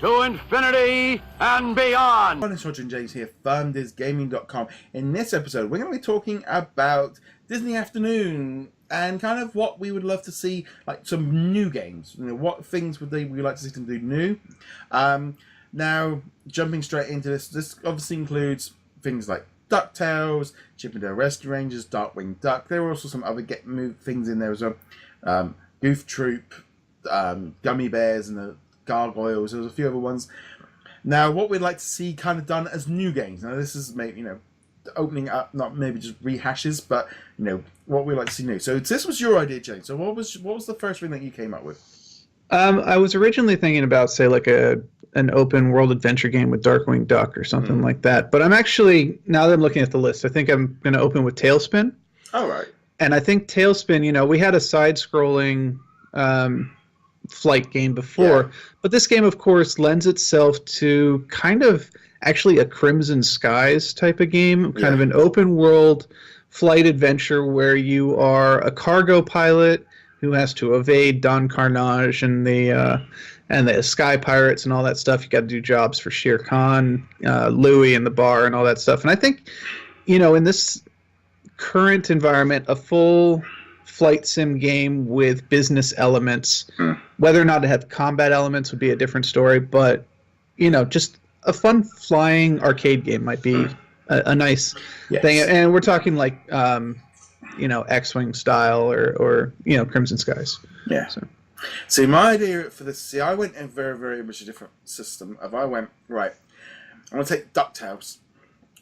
to infinity and beyond. Hi, it's James here, FunDisGaming.com. In this episode, we're going to be talking about Disney Afternoon and kind of what we would love to see, like some new games. You know, what things would we like to see them do new? Now, jumping straight into this obviously includes things like Ducktales, Chip 'n Dale Rescue Rangers, Darkwing Duck. There were also some other things in there as well. Goof Troop, Gummy Bears, and the Gargoyles. There was a few other ones. Now, what we'd like to see kind of done as new games. Now, this is maybe, opening up, not maybe just rehashes, but, what we'd like to see new. So this was your idea, James. So what was the first thing that you came up with? I was originally thinking about, say, like an open world adventure game with Darkwing Duck or something like that. But I'm actually, now that I'm looking at the list, I think I'm going to open with Tailspin. All right. And I think Tailspin, we had a side-scrolling flight game before, but this game, of course, lends itself to kind of actually a Crimson Skies type of game, kind of an open world flight adventure where you are a cargo pilot who has to evade Don Carnage and the Sky Pirates and all that stuff. You got to do jobs for Shere Khan, Louie and the bar and all that stuff. And I think, in this current environment, a full flight sim game with business elements, whether or not it had combat elements would be a different story, but just a fun flying arcade game might be a nice thing. And we're talking like X-Wing style or Crimson Skies. Yeah. See, my idea for this, I went in very, very much a different system. I went, right, I want to take DuckTales.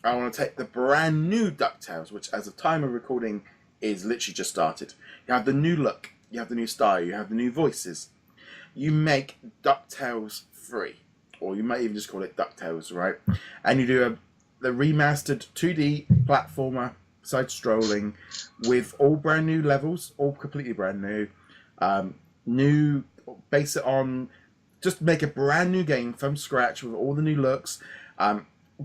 I want to take the brand new DuckTales, which as of time of recording is literally just started. You have the new look, you have the new style, you have the new voices. You make DuckTales free, or you might even just call it DuckTales, right? And you do the remastered 2D platformer, side-scrolling, with all brand new levels, all completely brand new. Base it on, just make a brand new game from scratch with all the new looks.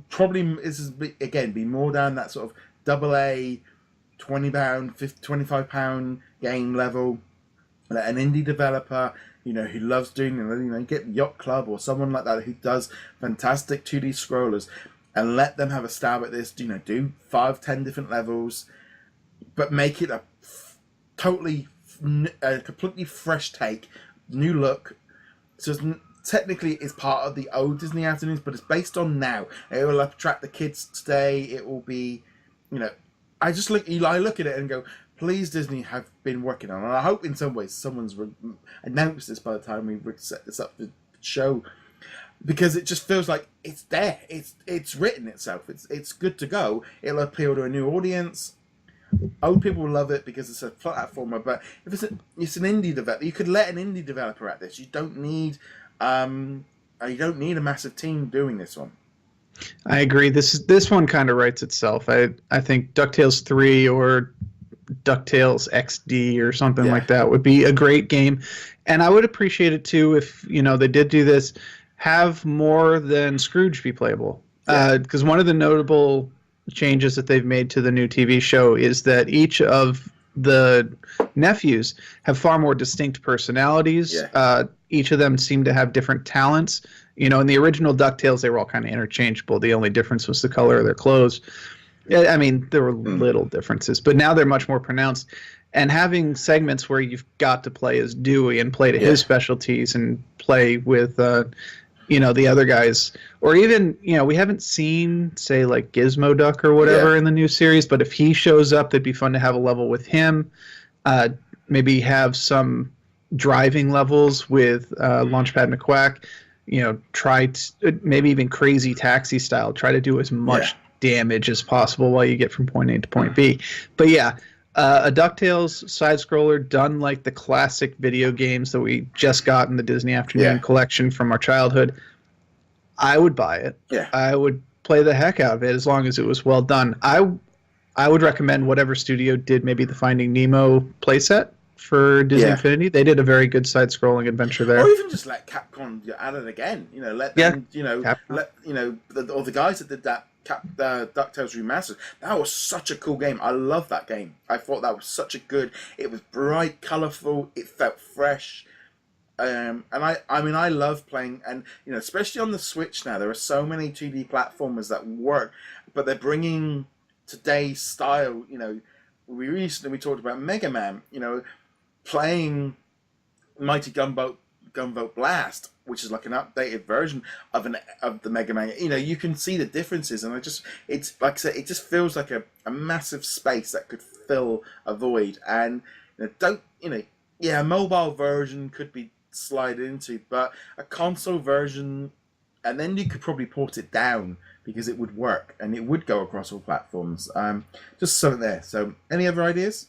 Probably this is again be more down that sort of AA, £20, £25 game level. An indie developer, who loves doing, get Yacht Club or someone like that who does fantastic 2D scrollers, and let them have a stab at this. Do 5-10 different levels, but make it a completely fresh take, new look. So technically it's part of the old Disney Afternoons, but it's based on now. It will attract the kids today. It will be, I look at it and go, please, Disney have been working on it. And I hope in some ways someone's announced this by the time we set this up to show, because it just feels like it's there. It's written itself. It's good to go. It'll appeal to a new audience. Old people will love it because it's a platformer, but if it's an indie developer, you could let an indie developer at this. You don't need a massive team doing this one. I agree. This one kind of writes itself. I think DuckTales 3 or DuckTales XD or something like that would be a great game, and I would appreciate it too if they did do this. Have more than Scrooge be playable, because one of the notable changes that they've made to the new TV show is that each of the nephews have far more distinct personalities. Each of them seem to have different talents. In the original DuckTales, they were all kind of interchangeable. The only difference was the color of their clothes. I mean, there were little differences, but now they're much more pronounced. And having segments where you've got to play as Dewey and play to his specialties and play with the other guys, or even, we haven't seen, say, like Gizmo Duck or whatever in the new series, but if he shows up, it'd be fun to have a level with him. Maybe have some driving levels with Launchpad McQuack. Try maybe even Crazy Taxi style. Try to do as much damage as possible while you get from point A to point B. But a DuckTales side-scroller done like the classic video games that we just got in the Disney Afternoon collection from our childhood, I would buy it. I would play the heck out of it as long as it was well done. I would recommend whatever studio did maybe the Finding Nemo playset for Disney Infinity. They did a very good side-scrolling adventure there. Or even just let Capcom at it again. Let them, all the guys that did that DuckTales Remastered. That was such a cool game. I love that game. I thought that was such a good. It was bright, colourful. It felt fresh. I mean, I love playing, and especially on the Switch now, there are so many 2D platformers that work, but they're bringing today's style. We talked about Mega Man. Playing Mighty Gunvolt Blast, which is like an updated version of the Mega Man. You can see the differences, and it's like I said, it just feels like a massive space that could fill a void. And a mobile version could be slide into, but a console version, and then you could probably port it down because it would work and it would go across all platforms. Just something there. So, any other ideas?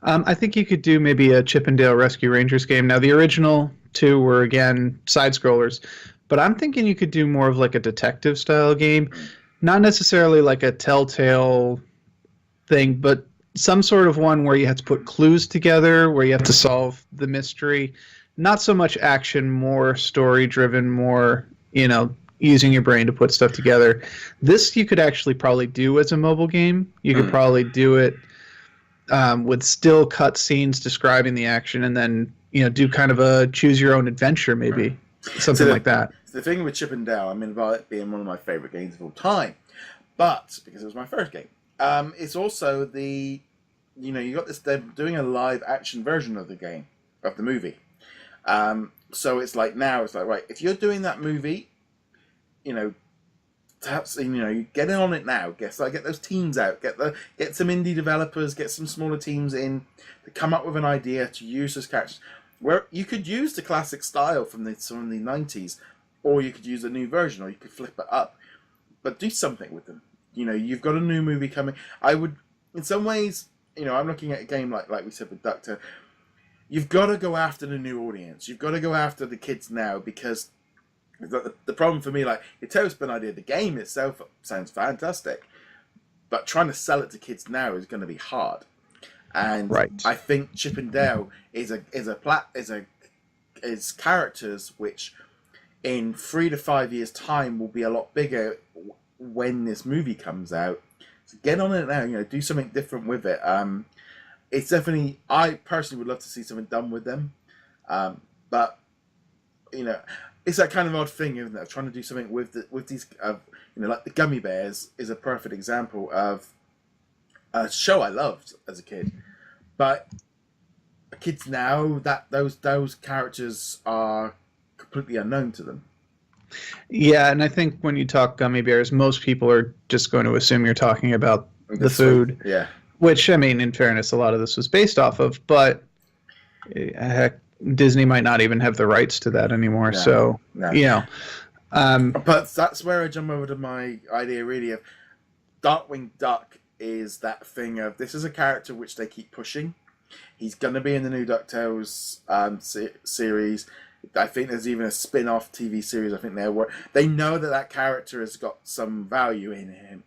I think you could do maybe a Chip 'n Dale Rescue Rangers game. Now, the original two were, again, side-scrollers, but I'm thinking you could do more of like a detective-style game. Not necessarily like a Telltale thing, but some sort of one where you have to put clues together, where you have to solve the mystery. Not so much action, more story-driven, more, using your brain to put stuff together. This you could actually probably do as a mobile game. You could probably do it with still cut scenes describing the action, and then do kind of a choose your own adventure, maybe something like that. The thing with Chip 'n Dale, I mean, about it being one of my favorite games of all time, but because it was my first game, it's also you got this. They're doing a live action version of the movie. So it's like right, if you're doing that movie, perhaps you get in on it now. Get those teams out. Get some indie developers. Get some smaller teams in to come up with an idea to use as characters. Where you could use the classic style from the '90s, or you could use a new version, or you could flip it up. But do something with them. You've got a new movie coming. I would, in some ways, I'm looking at a game like we said with Ducktales. You've got to go after the new audience. You've got to go after the kids now, because the problem for me, like your Tailspin idea, the game itself sounds fantastic, but trying to sell it to kids now is going to be hard. And right. I think Chip 'n Dale is characters which in 3 to 5 years' time will be a lot bigger when this movie comes out. So get on it now. Do something different with it. It's definitely, I personally would love to see something done with them, but it's that kind of odd thing, isn't it? Trying to do something with these, like the Gummy Bears is a perfect example of a show I loved as a kid, but kids now, that those characters are completely unknown to them. Yeah, and I think when you talk Gummy Bears, most people are just going to assume you're talking about the food. Yeah. Which, I mean, in fairness, a lot of this was based off of, but heck, Disney might not even have the rights to that anymore. No. But that's where I jump over to my idea, really, of Darkwing Duck is that thing of, this is a character which they keep pushing. He's going to be in the new DuckTales series. I think there's even a spin-off TV series. I think they know that character has got some value in him.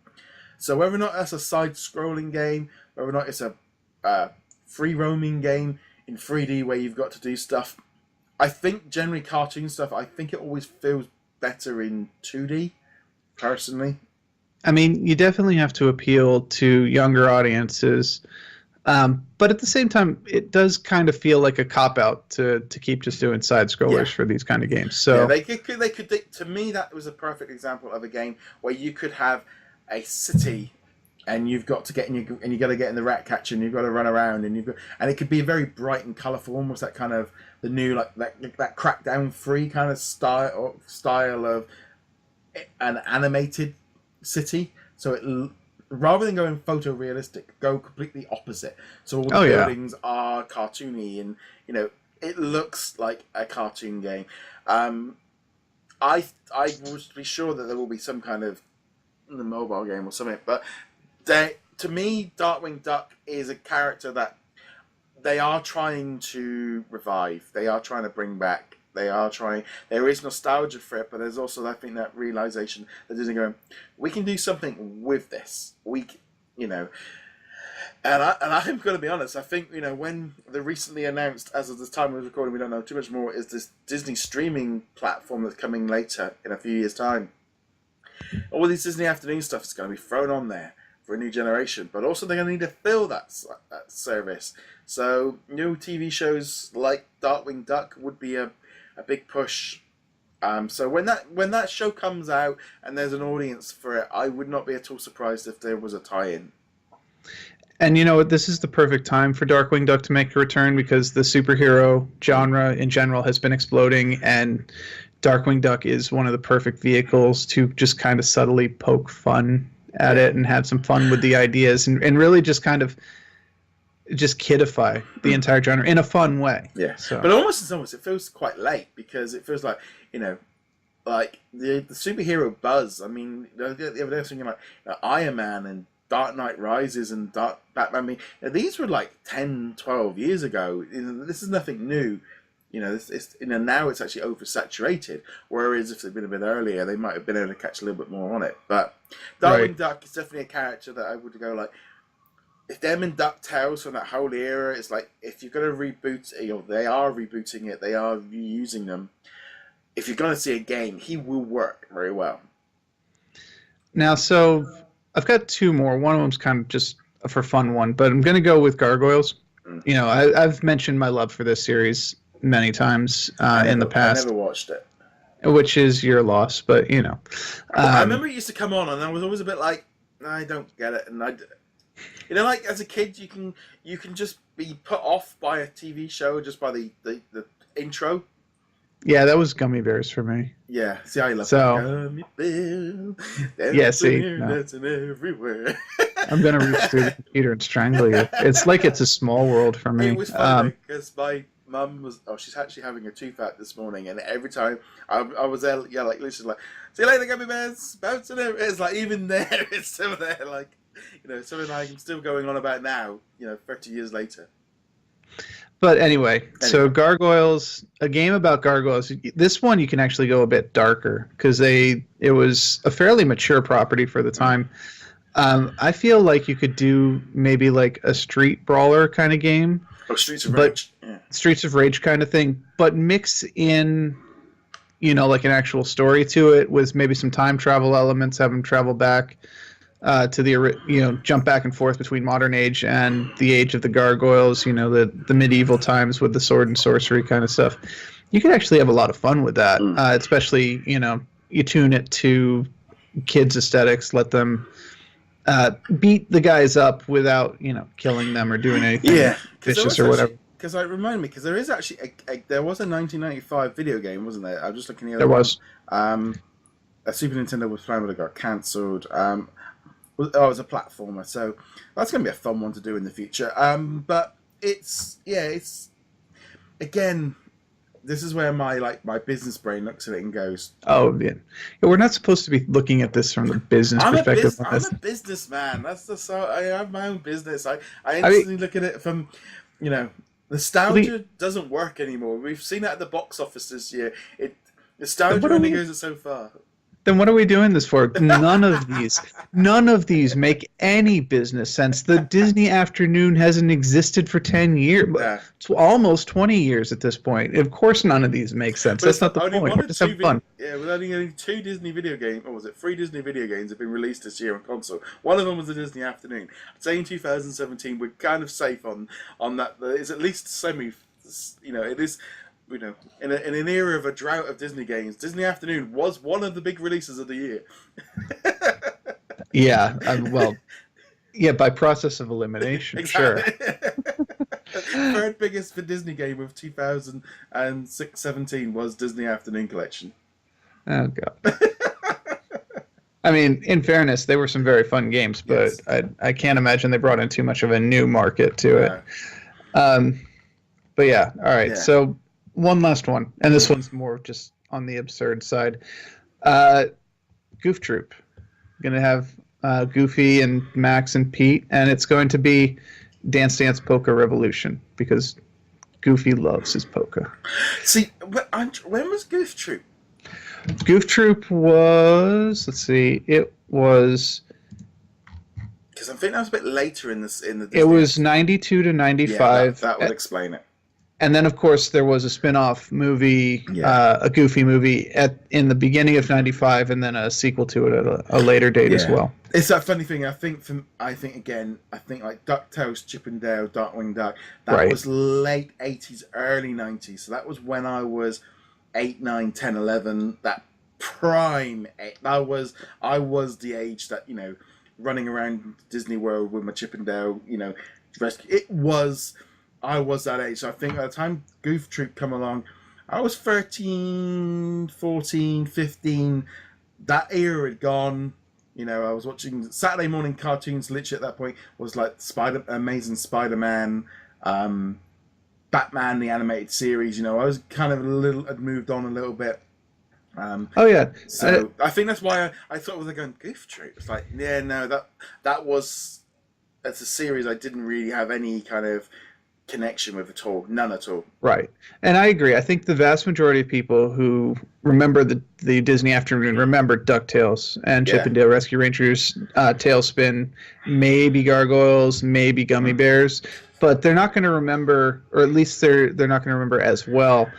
So whether or not that's a side-scrolling game, whether or not it's a free-roaming game in 3D where you've got to do stuff, I think generally cartoon stuff, I think it always feels better in 2D, personally. I mean, you definitely have to appeal to younger audiences, but at the same time, it does kind of feel like a cop-out to keep just doing side-scrollers for these kind of games. So yeah, they could. To me, that was a perfect example of a game where you could have a city, and you've got to get and you got to get in the rat catcher, and you've got to run around, and it could be very bright and colourful, almost that kind of the new that Crackdown 3 kind of style of an animated city. So it, rather than going photorealistic, go completely opposite. So all the buildings are cartoony, and it looks like a cartoon game. I would be sure that there will be some kind of the mobile game or something, but to me, Darkwing Duck is a character that they are trying to revive. They are trying to bring back. There is nostalgia for it, but there's also, I think, that realization that Disney going, we can do something with this. And I'm going to be honest. I think when the recently announced, as of the time we were recording, we don't know too much more, is this Disney streaming platform that's coming later in a few years' time. All this Disney afternoon stuff is going to be thrown on there for a new generation, but also they're going to need to fill that service. So new TV shows like Darkwing Duck would be a big push. So when that show comes out and there's an audience for it, I would not be at all surprised if there was a tie-in. And you know what? This is the perfect time for Darkwing Duck to make a return because the superhero genre in general has been exploding, and Darkwing Duck is one of the perfect vehicles to just kind of subtly poke fun at it and have some fun with the ideas and really just kind of just kidify the entire genre in a fun way. Yeah. So. But almost it feels quite late because it feels like, like the superhero buzz. I mean, the other day I was thinking like Iron Man and Dark Knight Rises and Batman. I mean, these were like 10, 12 years ago. This is nothing new. Now it's actually oversaturated. Whereas if they'd been a bit earlier, they might have been able to catch a little bit more on it. But Darkwing Duck is definitely a character that I would go like, if them and Ducktales from that whole era, it's like if you're going to reboot it, they are rebooting it, they are reusing them. If you're going to see a game, he will work very well. Now, so I've got two more. One of them's kind of just a for fun one, but I'm going to go with Gargoyles. I've mentioned my love for this series many times in the past. I never watched it. Which is your loss, but I remember it used to come on, and I was always a bit like, I don't get it, and like as a kid, you can just be put off by a TV show just by the intro. Yeah, that was Gummy Bears for me. Yeah, see, I love Gummy Bears. Yeah, see, dancing everywhere. I'm gonna reach through the computer and strangle you. It's like it's a small world for me. It was funny because my mum was. Oh, she's actually having a tooth out this morning, and every time I was there, yeah, like Lucia's like, "See you later, Gummy Bears." Bouncing over. It's like even there, it's still there. Like something I'm still going on about now. 30 years later. But anyway, so Gargoyles, a game about gargoyles. This one you can actually go a bit darker because it was a fairly mature property for the time. I feel like you could do maybe like a street brawler kind of game. Oh, Streets of Rage. Yeah. Streets of Rage kind of thing, but mix in, like an actual story to it with maybe some time travel elements, have them travel back to the, jump back and forth between modern age and the age of the gargoyles, the medieval times with the sword and sorcery kind of stuff. You could actually have a lot of fun with that, especially, you tune it to kids' aesthetics, let them beat the guys up without, killing them or doing anything vicious or whatever. Because remind me, because there is actually there was a 1995 video game, wasn't there? I was just looking at There was. A Super Nintendo was planned, but it got cancelled. It was a platformer, so that's going to be a fun one to do in the future. But it's again, this is where my business brain looks at it and goes, "Oh yeah, we're not supposed to be looking at this from the business perspective." I'm a businessman. I have my own business. I instantly look at it from, nostalgia doesn't work anymore. We've seen that at the box office this year. Nostalgia only goes so far. Then what are we doing this for? None of these make any business sense. The Disney afternoon hasn't existed for 10 years, it's almost 20 years at this point. Of course none of these make sense. That's not the point. We're just having fun. Yeah, with only 2 Disney video games, or was it 3 Disney video games have been released this year on console. One of them was the Disney afternoon. I'd say in 2017 we're kind of safe on that. It's at least it is... in an era of a drought of Disney games, Disney Afternoon was one of the big releases of the year. By process of elimination, sure. Third biggest for Disney game of 2017 was Disney Afternoon Collection. Oh, God. I mean, in fairness, they were some very fun games, but yes. I can't imagine they brought in too much of a new market to it. But yeah, all right, so... One last one, and this one's more just on the absurd side. Goof Troop. Going to have Goofy and Max and Pete, and it's going to be Dance Dance Polka Revolution, because Goofy loves his polka. See, when was Goof Troop? Goof Troop was, it was... Because I think that was a bit later in the Disney. It was 92 to 95. Yeah, that would explain it. And then, of course, there was a spin-off movie, a Goofy movie, in the beginning of 95, and then a sequel to it at a later date as well. It's that funny thing. I think like DuckTales, Chip and Dale, Darkwing Duck. That was late 80s, early 90s. So that was when I was 8, 9, 10, 11. That prime. I was the age that, you know, running around Disney World with my Chip and Dale, you know, rescue. I was that age. So I think at the time Goof Troop come along, I was 13, 14, 15. That era had gone. You know, I was watching Saturday morning cartoons. Literally at that point was like Amazing Spider-Man, Batman the animated series. You know, I was kind of had moved on a little bit. So I think that's why I thought was going Goof Troop. It's like, yeah, no, that's a series I didn't really have any kind of connection with at all, none at all. Right, and I agree. I think the vast majority of people who remember the Disney afternoon remember DuckTales and Chip and Dale Rescue Rangers, Tailspin, maybe Gargoyles, maybe Gummy Bears, but they're not going to remember, or at least they're not going to remember as well,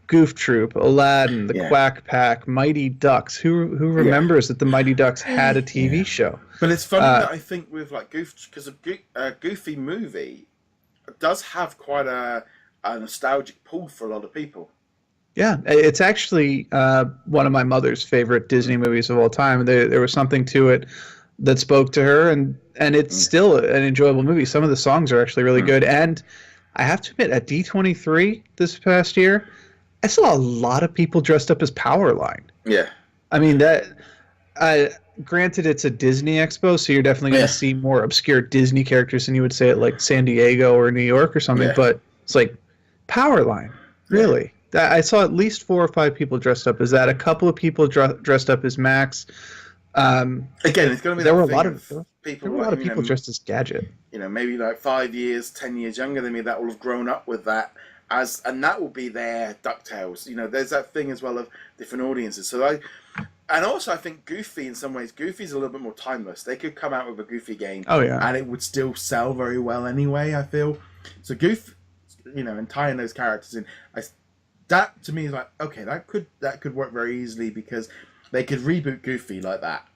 Goof Troop, Aladdin, the Quack Pack, Mighty Ducks. Who remembers that the Mighty Ducks had a TV show? But it's funny that I think with like because a Goofy movie does have quite a nostalgic pull for a lot of people. Yeah, it's actually one of my mother's favorite Disney movies of all time. There was something to it that spoke to her, and it's still an enjoyable movie. Some of the songs are actually really good. And I have to admit, at D23 this past year, I saw a lot of people dressed up as Powerline. Yeah. I mean, granted, it's a Disney expo, so you're definitely going to see more obscure Disney characters than you would say at like San Diego or New York or something. But it's like Powerline, really. I saw at least 4 or 5 people dressed up as that. A couple of people dressed up as Max. Again, it's going to be. There were a lot of people dressed as Gadget. You know, maybe like 5 years, 10 years younger than me that will have grown up with that. And that will be their DuckTales. You know, there's that thing as well of different audiences. So and also I think Goofy, in some ways, Goofy's a little bit more timeless. They could come out with a Goofy game, and it would still sell very well anyway, I feel. So Goof, you know, and tying those characters in, that to me is like, okay, that could work very easily because they could reboot Goofy like that.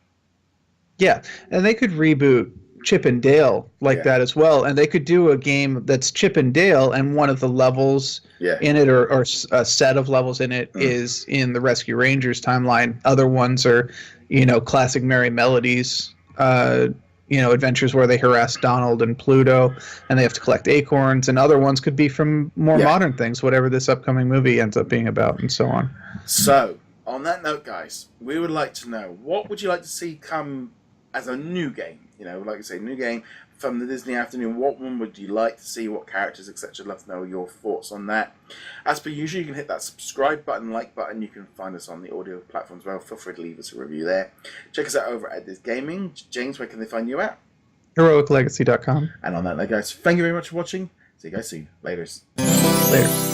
Yeah, and they could reboot Chip and Dale like that as well, and they could do a game that's Chip and Dale, and one of the levels in it, or a set of levels in it, is in the Rescue Rangers timeline. Other ones are, you know, classic Merry Melodies, you know, adventures where they harass Donald and Pluto, and they have to collect acorns. And other ones could be from more modern things, whatever this upcoming movie ends up being about, and so on. So, on that note, guys, we would like to know, what would you like to see come as a new game? You know, like I say, new game from the Disney afternoon. What one would you like to see? What characters, etc.? I'd love to know your thoughts on that. As per usual, you can hit that subscribe button, like button. You can find us on the audio platforms as well. Feel free to leave us a review there. Check us out over at DisKingdom. James, where can they find you at? HeroicLegacy.com. And on that note, guys, thank you very much for watching. See you guys soon. Laters. Later.